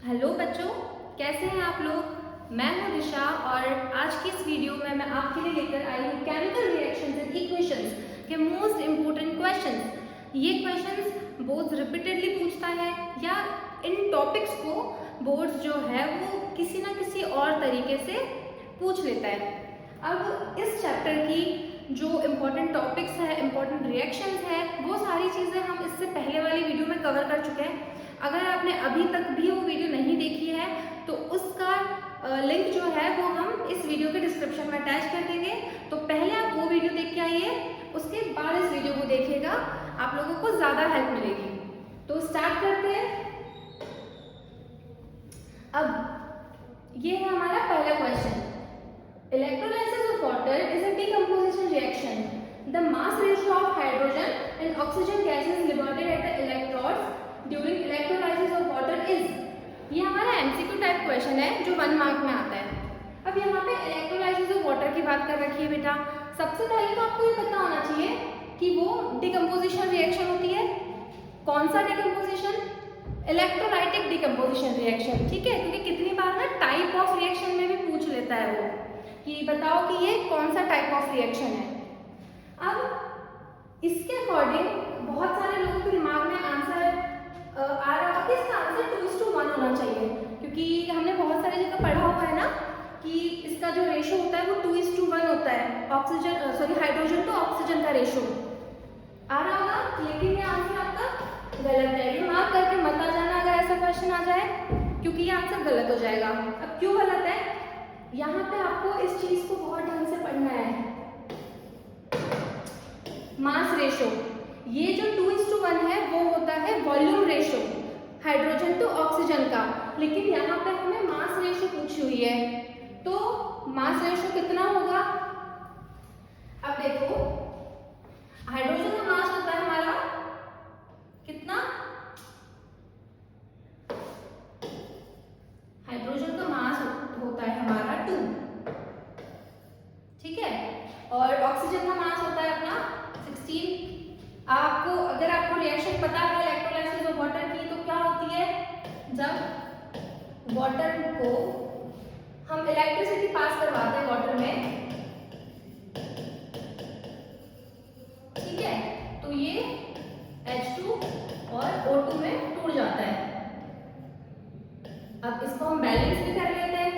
Hello बच्चों, कैसे हैं आप लोग। मैं हूं दिशा और आज की इस वीडियो में मैं आपके लिए लेकर आई हूं केमिकल रिएक्शंस एंड इक्वेशंस के मोस्ट इम्पोर्टेंट क्वेश्चंस। ये क्वेश्चंस बोर्ड्स रिपीटेडली पूछता है या इन टॉपिक्स को बोर्ड्स जो है वो किसी ना किसी और तरीके से पूछ लेता है। अब इस चैप्टर की जो इम्पोर्टेंट टॉपिक्स है, इम्पोर्टेंट रिएक्शंस है, वो सारी चीज़ें हम इससे पहले वाली वीडियो में कवर कर चुके हैं। अगर आपने अभी तक भी वो वीडियो नहीं देखी है तो उसका लिंक जो है वो हम इस वीडियो के डिस्क्रिप्शन में अटैच कर देंगे। तो पहले आप वो वीडियो देख के आइए, उसके बाद इस वीडियो को देखिएगा, आप लोगों को ज़्यादा हेल्प मिलेगी। तो स्टार्ट करते हैं। अब ये है हमारा पहला question. Electrolysis of water is a decomposition reaction. The mass ratio of hydrogen and oxygen gases liberated at the electrodes during electrolysis of water is. ये हमारा MCQ टाइप क्वेश्चन है जो 1 मार्क में आता है। अब यहाँ पे इलेक्ट्रोलाइसिस ऑफ वाटर की बात कर रखी है बेटा। सबसे पहले तो आपको ये पता होना चाहिए कि वो डिकम्पोजिशन रिएक्शन होती है। कौन सा डिकम्पोजिशन? इलेक्ट्रोलाइटिक डिकम्पोजिशन रिएक्शन, ठीक है। क्योंकि कितनी बार ना टाइप ऑफ रिएक्शन में भी पूछ लेता है वो कि बताओ कि ये कौन सा टाइप ऑफ रिएक्शन है। अब इसके अकॉर्डिंग बहुत सारे लोगों के दिमाग में आंसर आ रहा है कि इसका आंसर 2:1 होना चाहिए, क्योंकि हमने बहुत सारी जगह पढ़ा हुआ है ना कि इसका जो रेशो होता है वो 2:1 होता है। ऑक्सीजन हाइड्रोजन टू ऑक्सीजन का रेशो आ रहा होगा, लेकिन ये आंसर आपका गलत है। ये मार्क करके मत आ जाना अगर ऐसा क्वेश्चन आ जाए, क्योंकि ये आंसर गलत हो जाएगा। अब क्यों गलत है? यहाँ पे आपको इस चीज को बहुत ढंग से पढ़ना है। मास रेशो, ये जो 2:1 है वो होता है volume ratio hydrogen to oxygen का, लेकिन यहाँ पे हमें मास रेशो पूछी हुई है। तो मास रेशो कितना होगा? अब देखो, हाइड्रोजन का मास होता है हमारा कितना? हाइड्रोजन का मास होता है हमारा 2, ठीक है। और ऑक्सीजन का मास होता है अपना 16। अगर आपको रिएक्शन पता है इलेक्ट्रोलाइसिस ऑफ वाटर की, तो क्या होती है, जब वाटर को हम इलेक्ट्रिसिटी पास करवाते हैं वाटर में, ठीक है, तो ये H2 और O2 में टूट जाता है। अब इसको हम बैलेंस भी कर लेते हैं।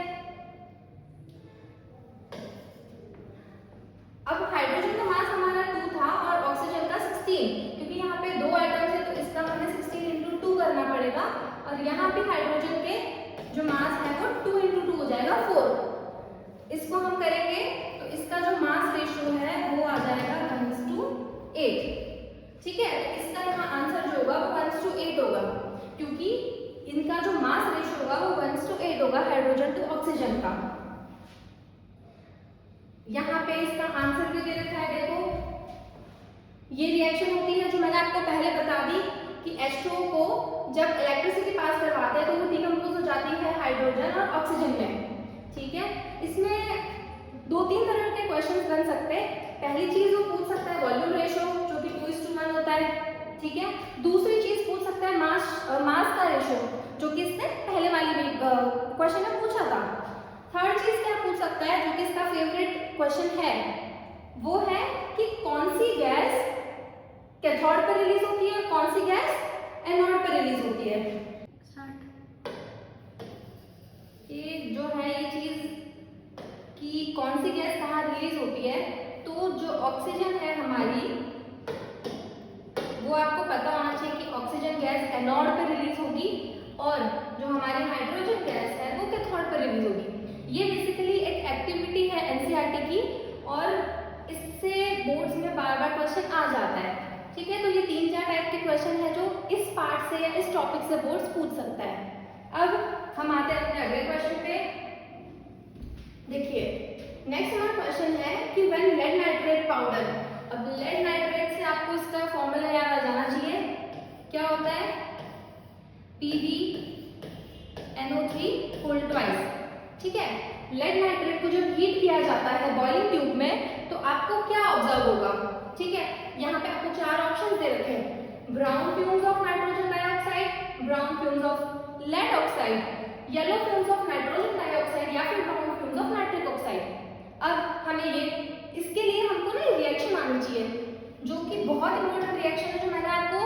अब हाइड्रोजन का मास हमारा 2 था और ऑक्सीजन का 16, क्योंकि यहाँ पे 2 आइटम्स है तो इसका हमें 16 × 2 करना पड़ेगा, और यहाँ पे हाइड्रोजन के जो मास है वो 2 × 2 हो जाएगा 4। इसको हम करेंगे तो इसका जो मास रेशियो है वो आ जाएगा 1:8, ठीक है। इसका यहाँ आंसर जो होगा वो 1:8 होगा, क्योंकि इनका जो मास रेशियो होगा वो 1:8 होगा हाइड्रोजन टू ऑक्सीजन का। यहाँ पे इसका आंसर भी दे रखा है, देखो ये रिएक्शन होती है जो मैंने आपको पहले बता दी कि H2O को जब इलेक्ट्रिसिटी पास करवाते हैं तो वो डिकम्पोज हो जाती है हाइड्रोजन और ऑक्सीजन में, ठीक है। इसमें 2-3 तरह के क्वेश्चंस बन सकते हैं। पहली चीज वो पूछ सकता है वॉल्यूम रेशियो जो कि 2:1 होता है, ठीक है। दूसरी चीज पूछ सकता है मास का रेशियो, जो कि इसने पहले वाली क्वेश्चन में पूछा था। थर्ड चीज क्या पूछ सकता है, जो कि इसका फेवरेट क्वेश्चन है, वो है कि कौन सी गैस कैथोड पर रिलीज होती है और कौन सी गैस एनोड पर रिलीज होती है। ये जो है ये चीज कि कौन सी गैस कहाँ रिलीज होती है, तो जो ऑक्सीजन है हमारी वो आपको पता होना चाहिए कि ऑक्सीजन गैस एनोड पर रिलीज होगी और जो हमारी हाइड्रोजन गैस है वो कैथोड पर रिलीज होगी। ये बेसिकली एक एक्टिविटी है एनसीईआरटी की और इससे बोर्ड्स में बार-बार क्वेश्चन आ जाता है, ठीक है। तो ये 3-4 टाइप के क्वेश्चन है जो इस पार्ट से या इस टॉपिक से बोर्ड्स पूछ सकता है। अब हम आते हैं अपने अगले क्वेश्चन पे। देखिए नेक्स्ट हमारा क्वेश्चन है कि व्हेन लेड नाइट्रेट पाउडर। अब लेड नाइट्रेट से आपको इसका फॉर्मूला याद आ जाना चाहिए। क्या होता है? PbNO3 होल ट्वाइस, ठीक है। लेड नाइट्रेट को जब हीट किया जाता है बॉइलिंग ट्यूब में तो आपको क्या ऑब्जर्व होगा, ठीक है। यहाँ पे आपको 4 ऑप्शन दे रखे हैं, brown fumes of nitrogen dioxide, brown fumes of lead oxide, yellow fumes of nitrogen dioxide या फिर brown fumes of nitric oxide. अब हमें ये इसके लिए हमको ना रिएक्शन आनी चाहिए, जो कि बहुत इंपॉर्टेंट रिएक्शन है, जो मैंने आपको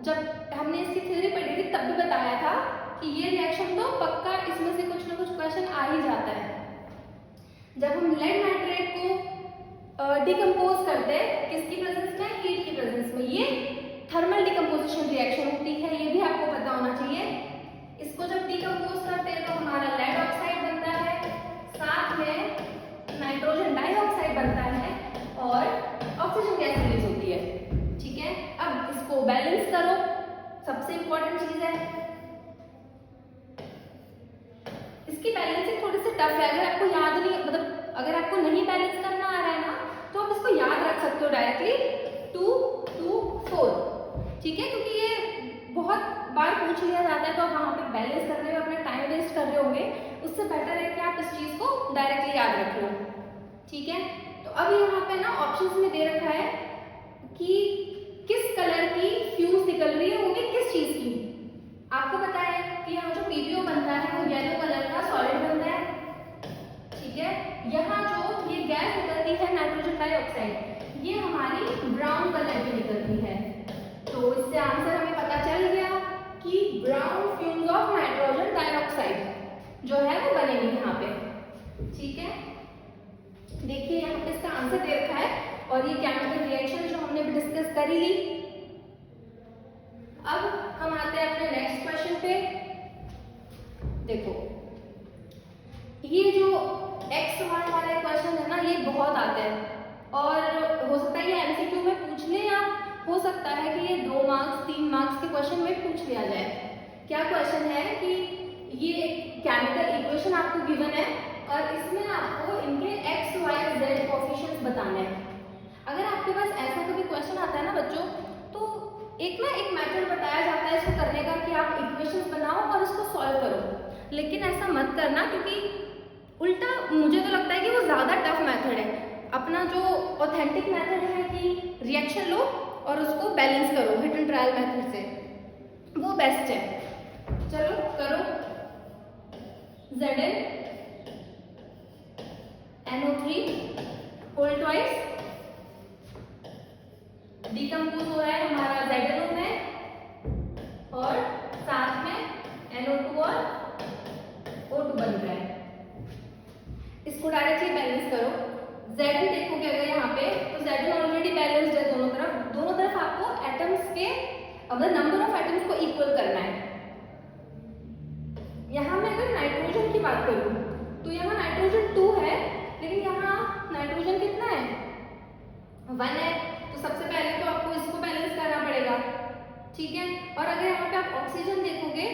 जब हमने इसकी थ्योरी पढ़ी थी तब भी बताया था कि ये रिएक्शन तो पक्का इसमें से कुछ ना कुछ क्वेश्चन आ ही जाता है। जब हम लेड नाइट्रेट को डिकम्पोज करते हैं किसकी प्रेजेंस में, हीट की प्रेजेंस में, ये थर्मल डिकम्पोजिशन रिएक्शन होती है, ये भी आपको पता होना चाहिए। इसको जब डिकम्पोज करते हैं तो हमारा लेड ऑक्साइड बनता है, साथ में नाइट्रोजन डाइऑक्साइड बनता है और ऑक्सीजन गैस रिलीज होती है। ठीक है, अब इसको बैलेंस करो, सबसे इंपॉर्टेंट चीज है। इसकी बैलेंसिंग थोड़ी सी टफ है, अगर आपको याद नहीं, मतलब अगर आपको नहीं बैलेंस करना आ रहा है ना तो आप इसको याद रख सकते हो डायरेक्टली 2 2 4। ठीक है, क्योंकि ये बहुत बार पूछ लिया जाता है तो आप वहाँ पे बैलेंस करने में अपना टाइम वेस्ट कर रहे होंगे, उससे बेटर है कि आप इस चीज को डायरेक्टली याद रख लो। ठीक है, तो अब यहाँ पे ना ऑप्शंस में दे रखा है कि किस कलर की फ्यूज निकल रही है, होगी किस चीज की। आपको पता है कि यहाँ जो पीबीओ बनता है वो येलो कलर का सॉलिड बनता है। ठीक है, यहाँ जो ये गैस निकलती है नाइट्रोजन डाइऑक्साइड, ये हमारी ब्राउन कलर की निकलती है। तो इससे आंसर हमें पता चल गया कि brown fumes of nitrogen dioxide जो है वो बनेगी यहाँ पे। ठीक है, देखिए यहाँ पे इसका आंसर दे रखा है और ये केमिकल रिएक्शन जो हमने भी डिस्कस कर ही ली। अब हम आते हैं अपने नेक्स्ट क्वेश्चन पे। देखो ये जो एक्स वाई वाले क्वेश्चन है ना, ये बहुत आते हैं और हो सकता है ये एमसीक्यू में पूछ ले, या हो सकता है कि ये 2 मार्क्स 3 मार्क्स के क्वेश्चन में पूछ लिया जाए। क्या क्वेश्चन है कि ये एक केमिकल इक्वेशन आपको गिवन है और इसमें आपको इनके एक्स वाई जेड कोफिशिएंट्स बताने हैं। अगर आपके पास ऐसा कभी क्वेश्चन आता है ना बच्चों, तो एक मेथड बताया जाता है इसको करने का कि आप इक्वेशंस बनाओ और इसको सॉल्व करो। लेकिन ऐसा मत करना, क्योंकि उल्टा मुझे तो लगता है कि वो ज़्यादा टफ मेथड है। अपना जो ऑथेंटिक मेथड है कि रिएक्शन लो और उसको बैलेंस करो हिट एंड ट्रायल मेथड से, वो बेस्ट है। चलो करो। Zn NO3 whole twice decompose हो रहा है हमारा ZnO में और साथ में NO2 और O2 बन रहा है। इसको डायरेक्टली बैलेंस करो। Zn देखोगे अगर यहाँ पे तो Zn ऑलरेडी बैलेंस्ड है दोनों तरफ आपको एटम्स के अगर नंबर ऑफ एटम्स को इक्वल करना है। यहाँ मैं अगर नाइट्रोजन की बात करूँ तो यहाँ नाइट्रोजन 2 है, लेकिन यहाँ नाइट्रोजन कितना है 1 है, तो सबसे पहले तो आपको इसको बैलेंस करना पड़ेगा। ठीक है, और अगर यहाँ पे आप ऑक्सीजन देखोगे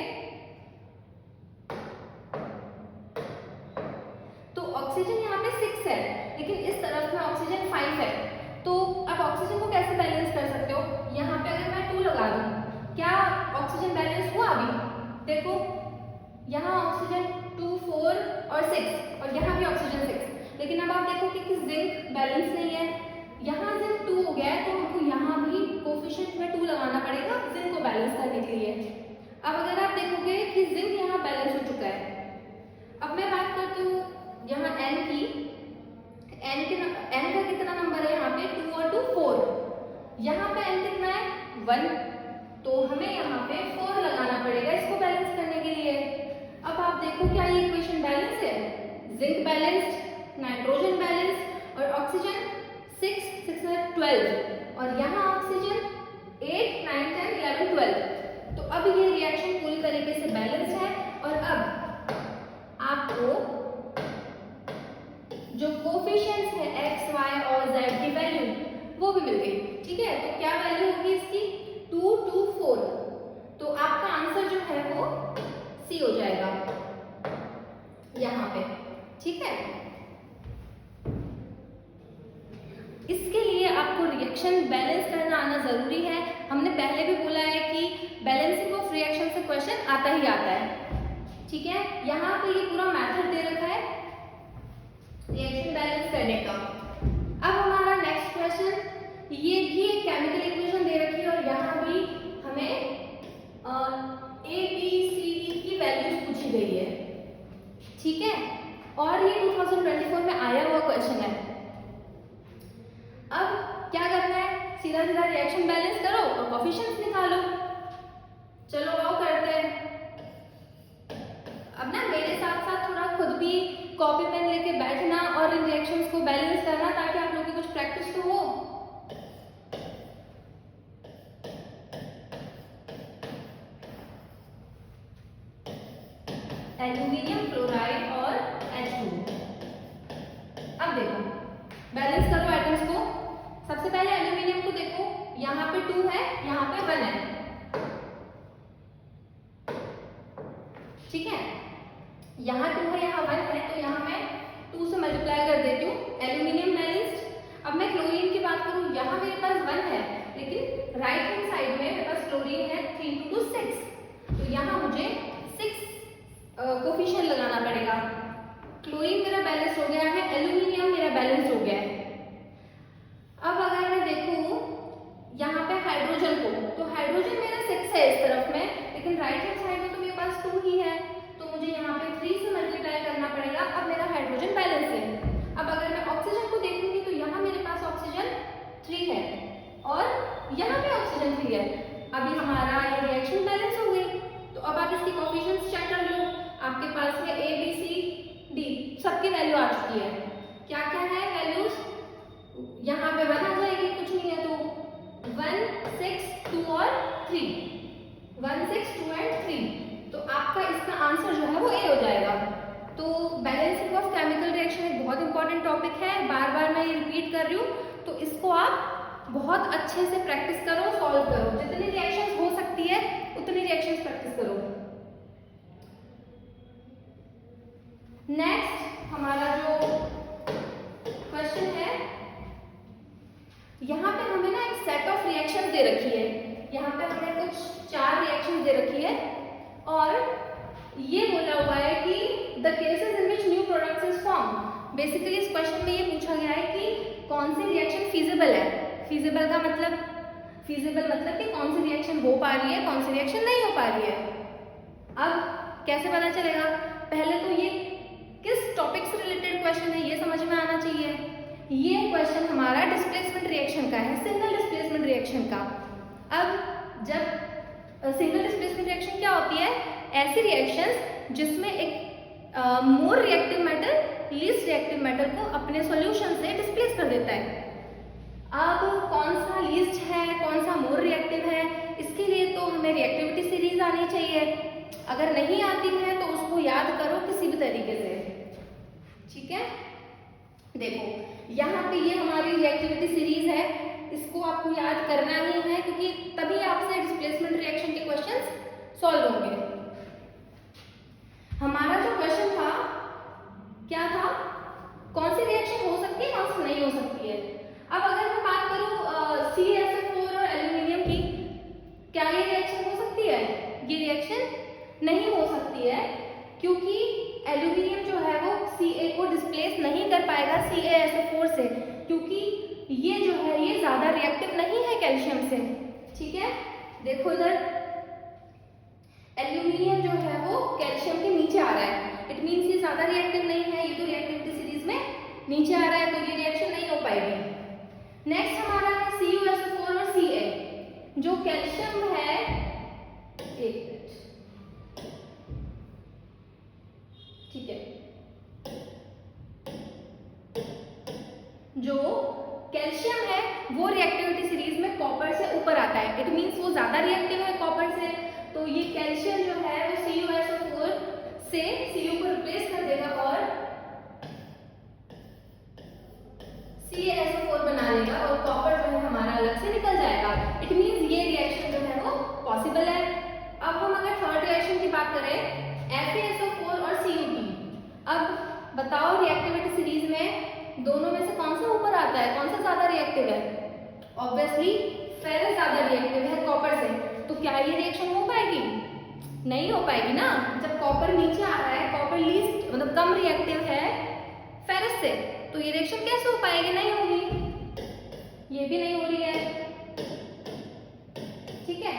तो ऑक्सीजन यहाँ पे 6 है, लेकिन इस तरफ में ऑक्सीजन 5 है। तो आप ऑक्सीजन को कैसे बैलेंस कर सकते हो? यहाँ पे अगर मैं 2 लगा दूं, क्या ऑक्सीजन बैलेंस हुआ? अभी देखो यहाँ ऑक्सीजन 2 4 और 6 और यहाँ भी ऑक्सीजन 6, लेकिन अब आप देखो कि जिंक बैलेंस नहीं है। यहाँ जिंक 2 हो गया है तो हमको यहाँ भी कोफिशिएंट में 2 लगाना पड़ेगा जिंक को बैलेंस करने के लिए। अब अगर आप देखोगे कि जिंक यहाँ बैलेंस हो चुका है। अब मैं बात करती हूँ यहाँ N की। N का कितना नंबर है यहाँ पे 2 और 2 4, यहाँ पे N कितना है 1, तो हमें यहाँ पे 4 लगाना पड़ेगा इसको बैलेंस करने के लिए। अब आप देखो क्या ये इक्वेशन बैलेंस है? जिंक बैलेंस्ड, नाइट्रोजन बैलेंस्ड और ऑक्सीजन 6 6 है 12 और यहाँ ऑक्सीजन 8 9 10 11 12। तो अब ये रिएक्शन पूरी तरीके से बैलेंस है और अब आपको जो कोफिशिएंट्स है x, y और z की वैल्यू वो भी मिल गई। ठीक है, तो क्या वैल्यू होगी इसकी 2 2 4, तो आपका आंसर जो है वो C हो जाएगा यहाँ पे। ठीक है, इसके लिए आपको रिएक्शन बैलेंस करना आना जरूरी है। हमने पहले भी बोला है कि बैलेंसिंग ऑफ रिएक्शन से क्वेश्चन आता ही आता है। ठीक है, यहाँ पे ये पूरा मेथड दे रखा है रिएक्शन बैलेंस करने का। अब हमारा नेक्स्ट क्वेश्चन, ये भी एक केमिकल इक्वेशन दे रखी है और यहाँ भी हमें A B C D की और ये 2024 में आया हुआ क्वेश्चन है। अब क्या करना है, सीधा सीधा रिएक्शन बैलेंस करो और कोफिशिएंट्स निकालो। चलो आओ करते हैं। अब ना मेरे साथ साथ थोड़ा खुद भी कॉपी पेन लेके बैठना और इन रिएक्शंस को बैलेंस करना, ताकि आप लोगों की कुछ प्रैक्टिस तो हो। एल्यूमिनियम क्लोराइड और H2। अब देखो बैलेंस करो एटम्स को। सबसे पहले एल्यूमिनियम को देखो, यहाँ पे 2 है, यहाँ पे 1 है, ठीक है। यहाँ 2 है, यहाँ 1 है, तो यहाँ मैं 2 से मल्टीप्लाई कर देती हूँ। Aluminium balanced. अब मैं क्लोरीन की बात करूँ, यहाँ मेरे पास 1 है, लेकिन राइट हैंड साइड में मेरे पास क्लोरीन है 3 × 6, तो यहाँ मुझे 6 कोफिशिएंट लगाना पड़ेगा। क्लोरीन मेरा बैलेंस हो गया है, एल्यूमिनियम मेरा बैलेंस हो गया है। अब अगर मैं देखूँ यहाँ पे हाइड्रोजन को, तो हाइड्रोजन मेरा 6 है इस तरफ में, लेकिन राइट हैंड साइड में तो मेरे पास 2 ही है, तो मुझे यहाँ पे 3 से मल्टीप्लाई करना पड़ेगा। अब मेरा हाइड्रोजन बैलेंस है। अब अगर मैं ऑक्सीजन को देखूंगी तो यहाँ मेरे पास ऑक्सीजन 3 है और यहाँ पे ऑक्सीजन 3 है। अभी हमारा ये रिएक्शन बैलेंस हो गई। तो अब आप इसकी कोफिशिएंट्स चेक कर लो। आपके पास है A, B, C, D, सबकी वैल्यू आ चुकी है। क्या क्या है वैल्यूज, यहाँ पे 1 आ जाएगी, कुछ नहीं है तो 1, 6, 2 और 3, 1, 6, 2 एंड 3। तो आपका इसका आंसर जो है वो A हो जाएगा। तो बैलेंसिंग ऑफ केमिकल रिएक्शन एक बहुत इंपॉर्टेंट टॉपिक है, बार बार मैं ये रिपीट कर रही हूँ, तो इसको आप बहुत अच्छे से प्रैक्टिस करो, सॉल्व करो। जितनी रिएक्शंस हो सकती है उतनी रिएक्शंस प्रैक्टिस करो। नेक्स्ट हमारा जो क्वेश्चन है, यहाँ पे हमें ना एक सेट ऑफ रिएक्शंस दे रखी है। यहाँ पे हमें कुछ 4 रिएक्शंस दे रखी है और ये बोला हुआ है कि the cases in which new products is form. Basically इस क्वेश्चन में ये पूछा गया है कि कौन सी रिएक्शन फीजिबल है। फीजिबल का मतलब, फीजिबल मतलब कि कौन सी रिएक्शन हो पा रही है, कौन सी रिएक्शन नहीं हो पा रही है। अब कैसे पता चलेगा, पहले तो ये किस टॉपिक से रिलेटेड क्वेश्चन है ये समझ में आना चाहिए। ये क्वेश्चन हमारा डिस्प्लेसमेंट रिएक्शन का है, सिंगल डिस्प्लेसमेंट रिएक्शन का। अब जब सिंगल डिस्प्लेसमेंट रिएक्शन क्या होती है, ऐसी रिएक्शंस जिसमें एक more reactive metal least reactive metal को अपने सॉल्यूशन से डिस्प्लेस कर देता है। अब कौन सा लीस्ट है, कौन सा मोर रिएक्टिव है, इसके लिए तो हमें रिएक्टिविटी सीरीज आनी चाहिए। अगर नहीं आती है तो उसको याद करो किसी भी तरीके से, ठीक है। देखो यहाँ पे ये हमारी रिएक्टिविटी सीरीज है, इसको आपको याद करना ही है, क्योंकि तभी आपसे डिस्प्लेसमेंट रिएक्शन के क्वेश्चंस सॉल्व होंगे। हमारा जो क्वेश्चन था क्या था, कौन सी रिएक्शन हो सकती है, कौन सी नहीं हो सकती है। अब अगर मैं बात करूं CaSO4 और एल्यूमिनियम की, क्या ये रिएक्शन हो सकती है? ये रिएक्शन नहीं हो सकती है, क्योंकि एल्यूमिनियम जो है वो Ca को डिस्प्लेस नहीं कर पाएगा CaSO4 से, क्योंकि ये जो है ये ज्यादा रिएक्टिव नहीं है कैल्शियम से, ठीक है। देखो इधर एल्यूमिनियम जो है वो कैल्शियम के नीचे आ रहा है, इट मीन्स ये ज्यादा रिएक्टिव नहीं है, ये तो रिएक्टिविटी सीरीज में नीचे आ रहा है, तो ये रिएक्शन नहीं हो पाएगी। नेक्स्ट हमारा है CuSO4 और Ca, जो कैल्शियम है, एक मिनट, ठीक है, जो कैल्शियम है वो रिएक्टिविटी सीरीज में कॉपर से ऊपर आता है, इट मीन्स वो ज्यादा रिएक्टिव है कॉपर से, तो ये कैल्शियम जो है वो CuSO4 से Cu को रिप्लेस कर देगा और CaSO4 बना लेगा और कॉपर जो है हमारा अलग से निकल जाएगा। इट मीन्स ये रिएक्शन जो है वो पॉसिबल है। अब हम अगर थर्ड रिएक्शन की बात करें FeSO4 और CuP, अब बताओ रिएक्टिविटी सीरीज में दोनों में से कौन सा ऊपर आता है, कौन सा ज्यादा रिएक्टिव है? ऑब्वियसली फेरस ज्यादा रिएक्टिव है कॉपर से, तो क्या ये रिएक्शन हो पाएगी? नहीं हो पाएगी ना। जब कॉपर नीचे आ रहा है, कॉपर लीस्ट मतलब कम रिएक्टिव है फेरस से, तो ये रिएक्शन कैसे हो पाएगी? नहीं होगी, ये भी नहीं हो रही है, ठीक है।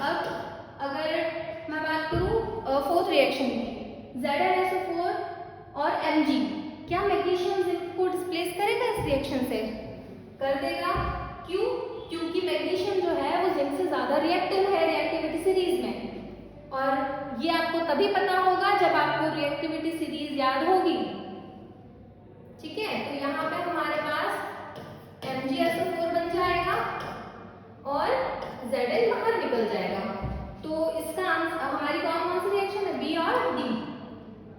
अब अगर मैं बात करूं फोर्थ रिएक्शन की, ZnSO4 और Mg, क्या मैग्नीशियम जिंक को डिस्प्लेस करेगा इस रिएक्शन से? कर देगा। क्यों? क्योंकि मैग्नीशियम जो है वो जिंक से ज्यादा रिएक्टिव है रिएक्टिविटी सीरीज में, और ये आपको तभी पता होगा जब आपको रिएक्टिविटी सीरीज याद होगी। ठीक है, तो यहाँ पे हमारे पास MgSO4 बन जाएगा और Zn बाहर निकल जाएगा। तो इसका आंसर हमारी कौन सी रिएक्शन है? बी और डी।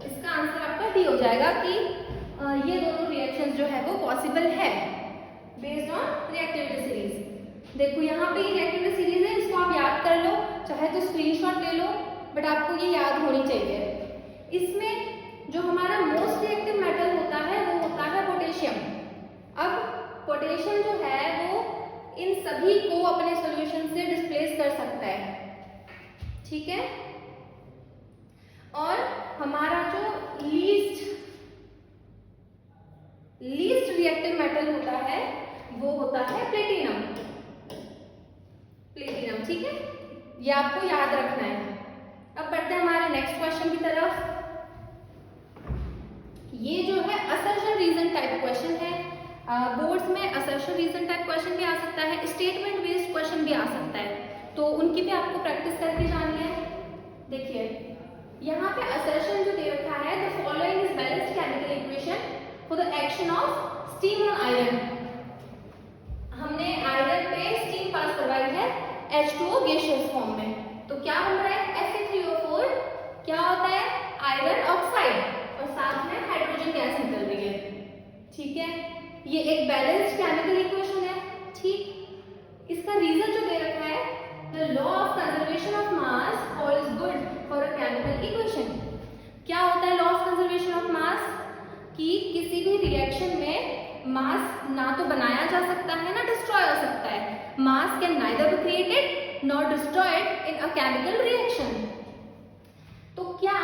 इसका आंसर आपका डी हो जाएगा कि ये दोनों रिएक्शंस जो है वो पॉसिबल है बेस्ड ऑन रिएक्टिविटी सीरीज। देखो यहाँ पे रिएक्टिविटी सीरीज है, इसको आप याद कर लो, चाहे तो स्क्रीनशॉट ले लो, बट आपको ये याद होनी चाहिए। इसमें जो हमारा मोस्ट रिएक्टिव मेटल होता है वो होता है पोटेशियम। अब पोटेशियम जो है वो इन सभी को अपने सॉल्यूशन से डिस्प्लेस कर सकता है। ठीक है, और हमारा जो लीस्ट रिएक्टिव मेटल होता है वो होता है प्लेटिनम। ठीक है, ये आपको याद रखना है। अब बढ़ते हैं हमारे नेक्स्ट क्वेश्चन की तरफ। ये जो है असर्शन रीजन टाइप क्वेश्चन है। बोर्ड्स में असर्शन रीजन टाइप क्वेश्चन भी आ सकता है, स्टेटमेंट बेस्ड क्वेश्चन भी आ सकता है, तो उनकी भी आपको प्रैक्टिस करके जानी है। देखिए यहाँ पे असर्शन जो दे रखा है, the following is balanced chemical equation for the action of steam on iron. हमने आयरन पे स्टीम पास करवाई है H2O गैसियस फॉर्म में, तो क्या बन रहा है? Fe3O4 क्या होता है? आयरन ऑक्साइड, और साथ में हाइड्रोजन गैस निकल रही है। ठीक है, ये एक बैलेंस्ड केमिकल इक्वेशन है। ठीक, इसका रीजन जो दे रखा है, the law of conservation of mass all is good for a chemical equation. क्या होता है law of conservation of mass? कि किसी भी रिएक्शन में मास ना तो बनाया जा सकता है ना डिस्ट्रॉय हो सकता है। मास can neither be created nor destroyed in a chemical reaction. तो क्या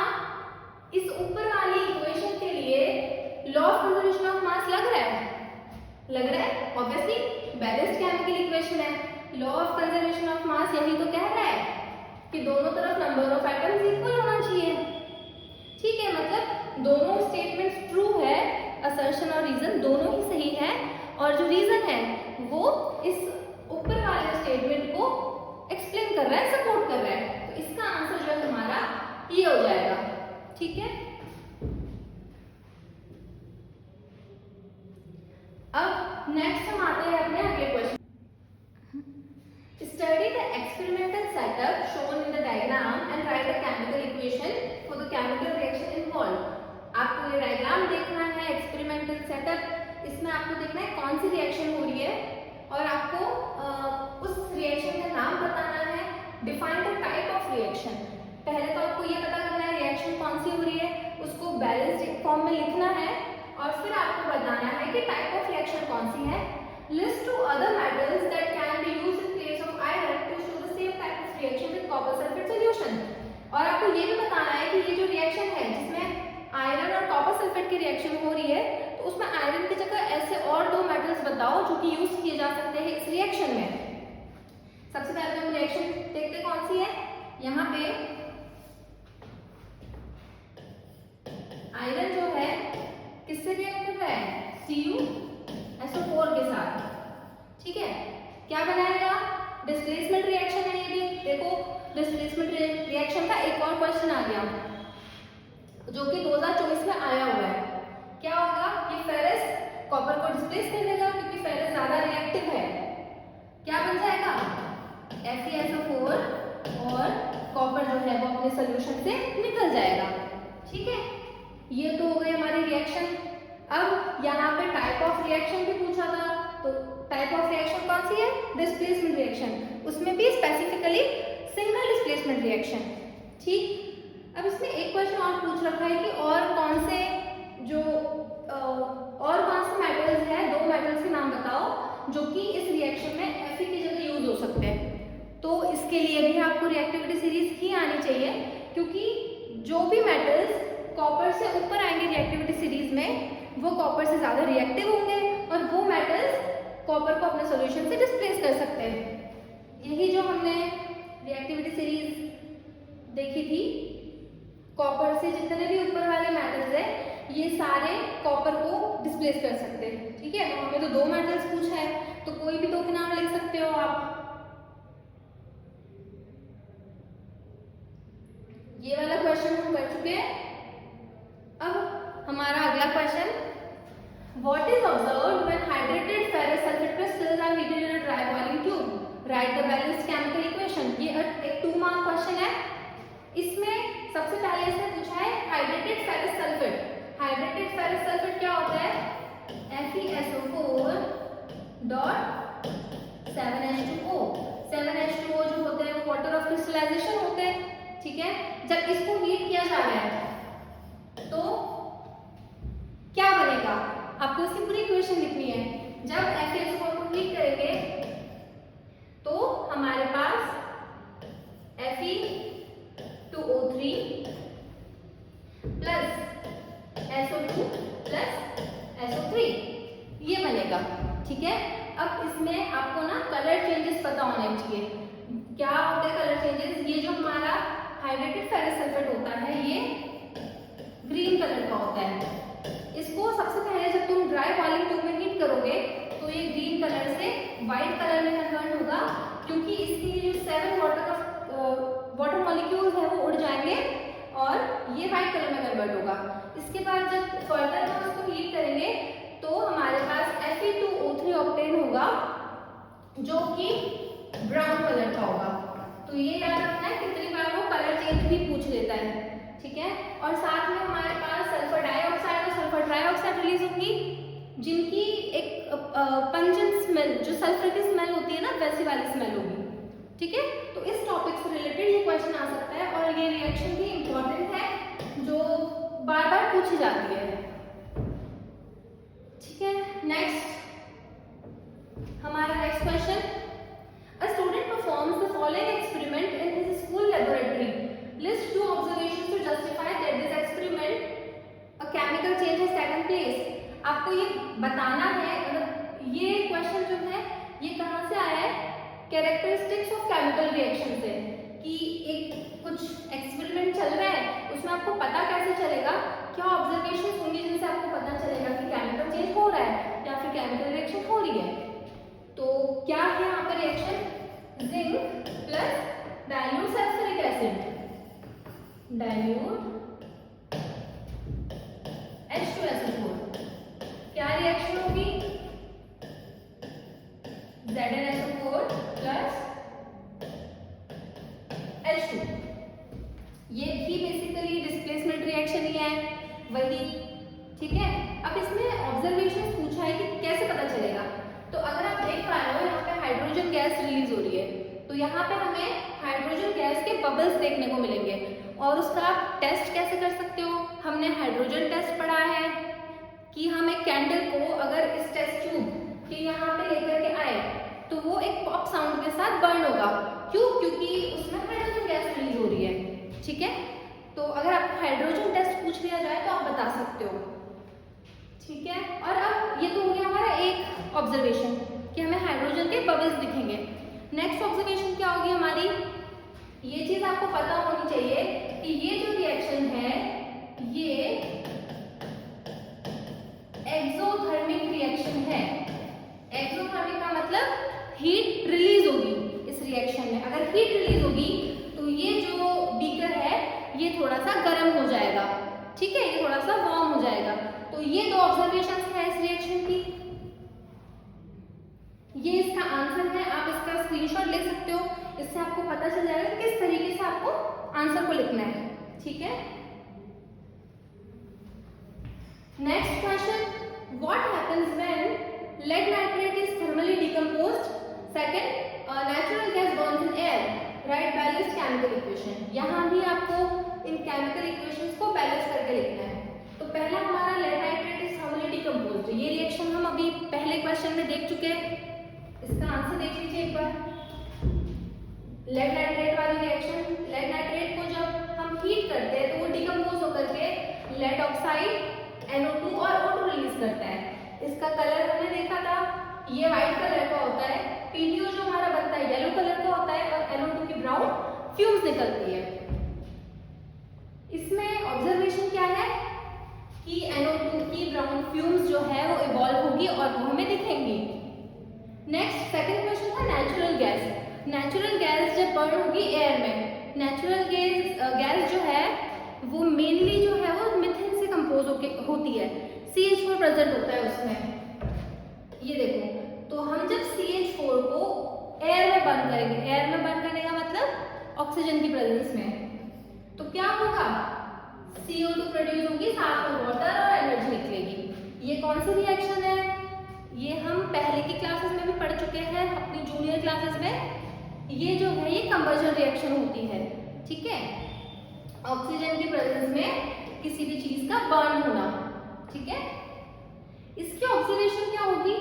इस ऊपर वाली इक्वेशन के लिए law of conservation of mass लग रहा है? लग रहा है, ऑब्वियसली बैलेंस्ड केमिकल इक्वेशन है। Law of conservation of mass यही तो कह रहा है कि दोनों तरफ नंबर ऑफ एटम्स इक्वल होना चाहिए। ठीक है, मतलब दोनों स्टेटमेंट्स ट्रू है, असर्शन और रीजन दोनों ही सही है, और जो रीजन है वो इस ऊपर वाले स्टेटमेंट को एक्सप्लेन कर रहा है, सपोर्ट कर रहा है। तो इसका आंसर जो है हमारा ये हो जाएगा। ठीक है, अब नेक्स्ट हम आते हैं अपने अगले question. Study the experimental setup shown in the diagram and right the chemical equation for the chemical reaction involved. आपको ये डायग्राम देखना है, एक्सपेरिमेंटल सेटअप, इसमें आपको देखना है कौन सी रिएक्शन हो रही है, और आपको उस रिएक्शन का नाम बताना है। Define the type of reaction. पहले तो आपको ये पता करना है रिएक्शन कौन सी हो रही है, उसको बैलेंस्ड फॉर्म में लिखना है, और फिर आपको बताना है कि टाइप ऑफ रिएक्शन कौन सी है। List two other metals that can be used in place of iron to show the same type of reaction with copper sulphate solution. और आपको ये भी बताना है कि ये जो रिएक्शन है जिसमें आयरन और कॉपर सल्फेट की रिएक्शन हो रही है, तो उसमें आयरन की जगह ऐसे और दो मेटल्स बताओ जो कि यूज किए जा सकते हैं इस रिएक्शन में। सबसे पहले हम रिएक्शन देखते कौन सी है। यहाँ पे आयरन जो है किससे रिएक्ट कर रहा है? CuSO4 के साथ। ठीक है, क्या बनाएगा? डिस्प्लेसमेंट रिएक्शन है ये भी। देखो डिस्प्लेसमेंट रिएक्शन का एक और क्वेश्चन आ गया जो कि 2024 में आया हुआ है। क्या होगा? ये फेरस कॉपर को डिस्प्लेस कर देगा क्योंकि फेरस ज्यादा रिएक्टिव है। क्या बन जाएगा? FeSO4, और कॉपर जो है वो अपने सोल्यूशन से निकल जाएगा। ठीक है, ये तो हो गई हमारी रिएक्शन। अब यहाँ पे टाइप ऑफ रिएक्शन भी पूछा था, तो टाइप ऑफ रिएक्शन कौन सी है? डिस्प्लेसमेंट रिएक्शन, उसमें भी स्पेसिफिकली सिंगल डिस्प्लेसमेंट रिएक्शन। ठीक, अब इसमें एक क्वेश्चन और पूछ रखा है कि और कौन से मेटल्स हैं, दो मेटल्स के नाम बताओ जो कि इस रिएक्शन में Fe की जगह यूज हो सकते हैं। तो इसके लिए भी आपको रिएक्टिविटी सीरीज ही आनी चाहिए, क्योंकि जो भी मेटल्स कॉपर से ऊपर आएंगे रिएक्टिविटी सीरीज में वो कॉपर से ज्यादा रिएक्टिव होंगे, और वो मेटल्स कॉपर को अपने सॉल्यूशन से डिस्प्लेस कर सकते हैं। यही जो हमने रिएक्टिविटी सीरीज देखी थी, कॉपर से जितने भी ऊपर वाले मेटल्स है ये सारे कॉपर को डिस्प्लेस कर सकते हैं। ठीक है, तो हमें तो 2 मेटल्स पूछा है, तो कोई भी 2 के नाम लिख सकते हो आप। ये वाला क्वेश्चन हम कर चुके हैं। अब हमारा अगला question, what is observed when hydrated ferrous sulphate crystals are heated in a dry boiling tube, write the balanced chemical equation. ये एक 2 मार्क क्वेश्चन है। इसमें सबसे पहले इसने पूछा है hydrated ferrous sulphate. Hydrated ferrous sulphate क्या होता है? FeSO4 dot 7H2O। 7H2O जो होते हैं वो वाटर ऑफ क्रिस्टलाइजेशन होते हैं। ठीक है, जब इसको हीट किया जा रहा है तो क्या बनेगा? आपको इसकी पूरी इक्वेशन लिखनी है। जब FeSO4 को हीट करेंगे तो हमारे पास Fe2O3 plus SO2 plus SO3 ये बनेगा। ठीक है, अब इसमें आपको ना कलर चेंजेस पता होने चाहिए। क्या होते हैं कलर चेंजेस? ये जो हमारा हाइड्रेटेड फेरस सल्फेट होता है ये ग्रीन कलर का होता है। इसको सबसे पहले जब तुम ड्राई बॉइलिंग ट्यूब में हीट करोगे तो ये ग्रीन कलर से व्हाइट कलर में कन्वर्ट होगा, क्योंकि इसकी जो 7 वाटर मॉलिक्यूल्स है वो उड़ जाएंगे और ये व्हाइट कलर में कन्वर्ट होगा। इसके बाद जब फर्दर हम इसको हीट करेंगे तो हमारे पास Fe2O3 ऑब्टेन होगा जो कि ब्राउन कलर का होगा। तो ये याद रखना है, कितनी बार वो कलर चेंज भी पूछ लेता है। ठीक है, और साथ में हमारे पास सल्फर डाइऑक्साइड और सल्फर ट्राइऑक्साइड रिलीज होंगी, जिनकी एक पंजेंट स्मेल, जो सल्फर की स्मेल होती है ना, वैसी वाली स्मेल होगी। ठीक है, तो इस टॉपिक से रिलेटेड ये क्वेश्चन आ सकता है और ये रिएक्शन भी इंपॉर्टेंट है जो बार बार पूछी जाती है। ठीक है, हमारा next question, a student performs the following experiment in his school laboratory. List 2 observations to justify that this experiment a chemical change has taken place. आपको ये बताना है, मतलब ये क्वेश्चन जो है ये कहाँ से आया है? कैरेक्टरिस्टिक्स ऑफ केमिकल रिएक्शन से, कि एक कुछ एक्सपेरिमेंट चल रहा है उसमें आपको पता कैसे चलेगा, क्या ऑब्जर्वेशंस होंगी जिनसे आपको पता चलेगा कि केमिकल चेंज हो रहा है या फिर केमिकल रिएक्शन हो रही है। तो क्या है यहाँ पर reaction? Zinc plus dilute sulphuric acid, dilute H2SO4। क्या रिएक्शन होगी? ZnSO4 plus H2। ये भी बेसिकली डिस्प्लेसमेंट रिएक्शन ही है वही। ठीक है, अब इसमें ऑब्जर्वेशन पूछा है कि कैसे पता चलेगा। तो अगर आप देख पा रहे हो यहाँ पे हाइड्रोजन गैस रिलीज हो रही है, तो यहाँ पे हमें हाइड्रोजन गैस के बबल्स देखने को मिलेंगे और उसका आप टेस्ट कैसे कर सकते हो? हमने हाइड्रोजन टेस्ट पढ़ा है कि हम एक कैंडल को अगर इस टेस्ट ट्यूब के यहाँ पे लेकर के आए तो वो एक पॉप साउंड के साथ बर्न होगा। क्यों? क्योंकि उसमें हाइड्रोजन गैस रिलीज हो रही है। ठीक है, तो अगर आपको हाइड्रोजन टेस्ट पूछ लिया जाए तो आप बता सकते हो। ठीक है, और अब ये तो हो गया हमारा एक ऑब्जर्वेशन कि हमें हाइड्रोजन के बबल्स दिखेंगे। नेक्स्ट ऑब्जर्वेशन क्या होगी हमारी? ये चीज आपको पता होनी चाहिए कि ये जो रिएक्शन है ये एक्सोथर्मिक रिएक्शन है। एक्सोथर्मिक का मतलब हीट रिलीज होगी इस रिएक्शन में। अगर हीट रिलीज होगी तो ये जो बीकर है ये थोड़ा सा गर्म हो जाएगा। ठीक है, ये थोड़ा सा वार्म हो जाएगा। तो ये 2 ऑब्जर्वेशंस है इस रिएक्शन की। ये इसका आंसर है, आप इसका स्क्रीनशॉट ले सकते हो, इससे आपको पता चल जाएगा कि किस तरीके से आपको आंसर को लिखना है। ठीक है, next question, what happens when lead nitrate is thermally decomposed? Second, natural gas burns in air, write balanced chemical equation। यहाँ भी आपको इन केमिकल इक्वेशंस को बैलेंस करके लिखना है। तो पहला हमारा lead nitrate is thermally decomposed, ये रिएक्शन हम अभी पहले क्वेश्चन में देख चुके हैं। इसका आंसर देख लीजिए एक बार। lead nitrate वाली रिएक्शन, lead nitrate को जब हम हीट करते हैं तो वो डिकम्पोज होकर के lead ऑक्साइड NO2 और O2 रिलीज करता है। इसका कलर हमने देखा था, ये व्हाइट कलर का होता है, PDO जो हमारा बनता है येलो कलर का होता है और NO2 की ब्राउन फ्यूम्स निकलती है। इसमें ऑब्जर्वेशन क्या है कि होगी और वो हमें दिखेंगी। नेक्स्ट सेकंड क्वेश्चन था नेचुरल गैस। नेचुरल गैस जब बर्न होगी एयर में, नेचुरल गैस जो है वो मेनली जो है वो मीथेन से कंपोज होती है। CH4 प्रेजेंट होता है उसमें, ये देखो। तो हम जब CH4 को एयर में बर्न करेंगे, एयर में बर्न करने का मतलब ऑक्सीजन की प्रेजेंस में, तो क्या होगा, CO2 प्रोड्यूस होगी, साथ में वाटर और एनर्जी निकलेगी। ये कौन सी रिएक्शन है, ये हम पहले की क्लासेस में भी पढ़ चुके हैं, अपनी जूनियर क्लासेस में। ये जो है ये कंबशन रिएक्शन होती है, ठीक है, ऑक्सीजन की प्रेजेंस में किसी भी चीज का बर्न होना, ठीक है। इसकी ऑब्जर्वेशन क्या होगी,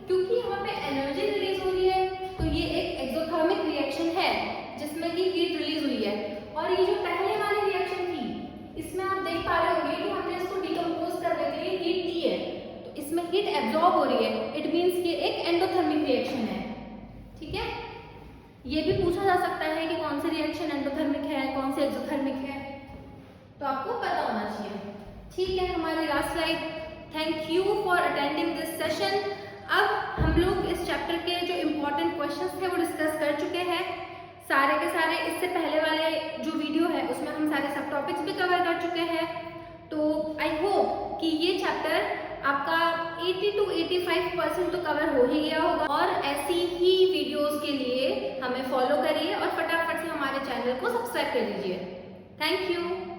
क्योंकि यहाँ पे एनर्जी रिलीज हो रही है तो ये एक एक्सोथर्मिक रिएक्शन है जिसमें कि हीट रिलीज हुई है। और ये जो पहले वाली रिएक्शन थी इसमें आप देख पा रहे होंगे कि हमने इसको डिकम्पोज करने के लिए हीट दी है, तो इसमें हीट एब्जॉर्ब हो रही है, इट मींस ये एक एंडोथर्मिक रिएक्शन है, ठीक है। ये भी पूछा जा सकता है कि कौन सी रिएक्शन एंडोथर्मिक है, कौन सी एक्सोथर्मिक है, तो आपको पता होना चाहिए, ठीक है। हमारी last slide, thank you for attending this session. अब हम लोग इस चैप्टर के जो इम्पोर्टेंट क्वेश्चंस थे वो डिस्कस कर चुके हैं सारे के सारे। इससे पहले वाले जो वीडियो है उसमें हम सारे सब टॉपिक्स भी कवर कर चुके हैं। तो आई होप कि ये चैप्टर आपका 80 to 85% तो कवर हो ही गया होगा। और ऐसी ही वीडियोस के लिए हमें फॉलो करिए और फटाफट से हमारे चैनल को सब्सक्राइब कर लीजिए। Thank you.